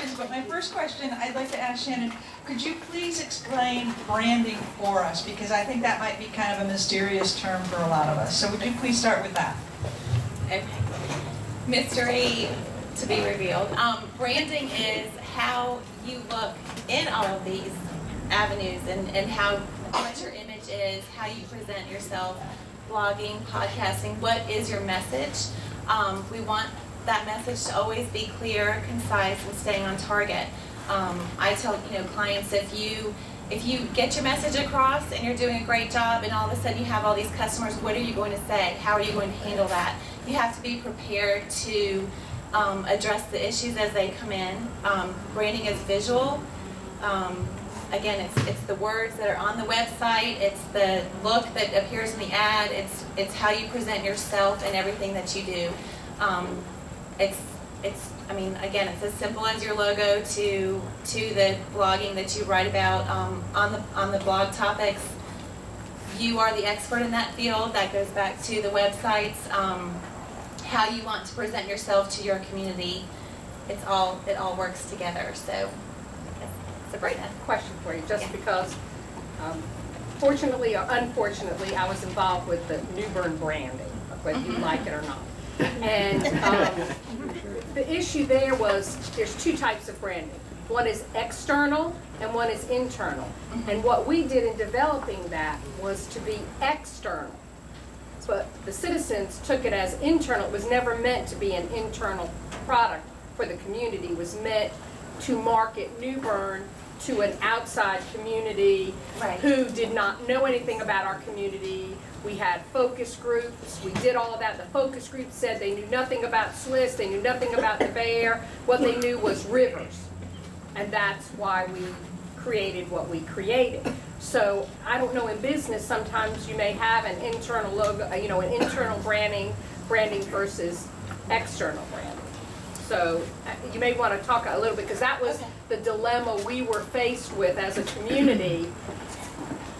questions, but my first question, I'd like to ask Shannon, could you please explain branding for us? Because I think that might be kind of a mysterious term for a lot of us. So would you please start with that? Okay. Mystery to be revealed. Branding is how you look in all of these avenues and how what your image is, how you present yourself, blogging, podcasting, what is your message? We want that message to always be clear, concise, and staying on target. I tell clients, if you get your message across and you're doing a great job and all of a sudden you have all these customers, what are you going to say? How are you going to handle that? You have to be prepared to address the issues as they come in. Branding is visual. Again, it's the words that are on the website, it's the look that appears in the ad, it's how you present yourself and everything that you do. Again, it's as simple as your logo to the blogging that you write about on the blog topics. You are the expert in that field. That goes back to the websites, how you want to present yourself to your community. It all works together. So, Sabrina, question for you, just yeah. Because fortunately or unfortunately, I was involved with the Newbern branding, whether you like it or not. And the issue there was there's two types of branding. One is external and one is internal. And what we did in developing that was to be external. But the citizens took it as internal. It was never meant to be an internal product for the community. It was meant to market New Bern to an outside community who did not know anything about our community. We had focus groups. We did all of that. The focus groups said they knew nothing about Swiss. They knew nothing about the Bear. What they knew was rivers. And that's why we created what we created. So I don't know, in business, sometimes you may have an internal logo, an internal branding versus external branding. So you may want to talk a little bit, because that was the dilemma we were faced with as a community,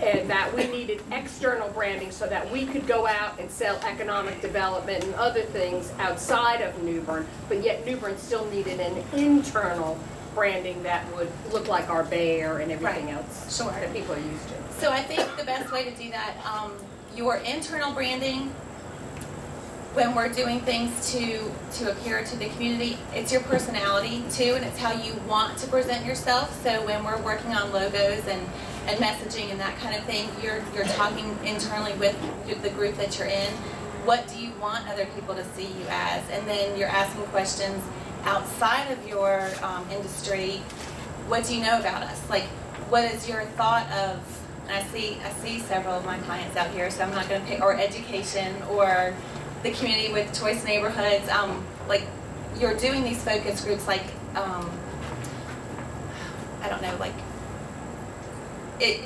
and that we needed external branding so that we could go out and sell economic development and other things outside of New Bern, but yet New Bern still needed an internal branding that would look like our Bear and everything else that people are used to. So I think the best way to do that, your internal branding, when we're doing things to appear to the community, it's your personality too, and it's how you want to present yourself. So when we're working on logos and messaging and that kind of thing, you're talking internally with the group that you're in. What do you want other people to see you as? And then you're asking questions outside of your industry. What do you know about us? Like, what is your thought of? And I see several of my clients out here, so I'm not going to pick, or education, or the community with choice neighborhoods. Like, you're doing these focus groups, like I don't know, like it,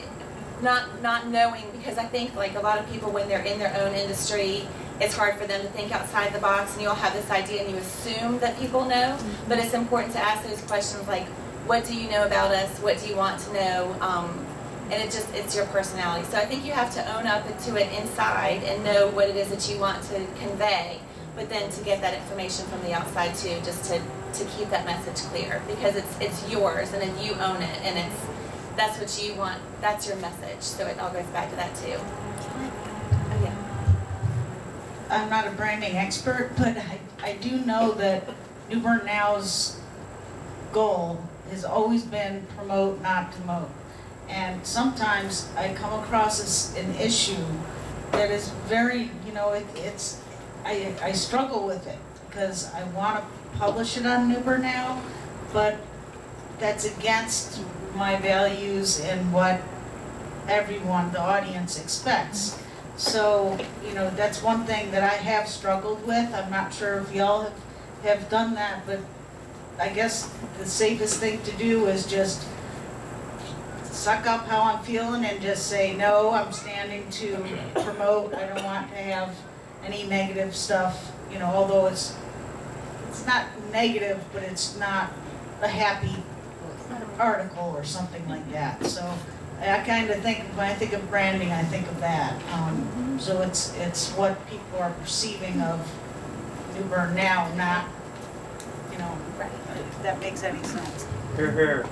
not knowing, because I think like a lot of people, when they're in their own industry, it's hard for them to think outside the box, and you'll have this idea and you assume that people know, but it's important to ask those questions like, what do you know about us? What do you want to know? And it's your personality. So I think you have to own up to it inside and know what it is that you want to convey, but then to get that information from the outside too, just to keep that message clear, because it's yours and then you own it, and that's what you want, that's your message. So it all goes back to that too. Oh yeah. I'm not a branding expert, but I do know that New Bern Now's goal has always been promote, not demote. And sometimes I come across an issue that is very, I struggle with it, because I want to publish it on New Bern Now, but that's against my values and what everyone, the audience, expects. So, that's one thing that I have struggled with. I'm not sure if y'all have done that, but I guess the safest thing to do is just suck up how I'm feeling and just say, no, I'm standing to promote. I don't want to have any negative stuff, although it's not negative, but it's not a happy article or something like that. So I kind of think, when I think of branding, I think of that. So it's what people are perceiving of New Bern Now, not, Right. that makes any sense. Here, here.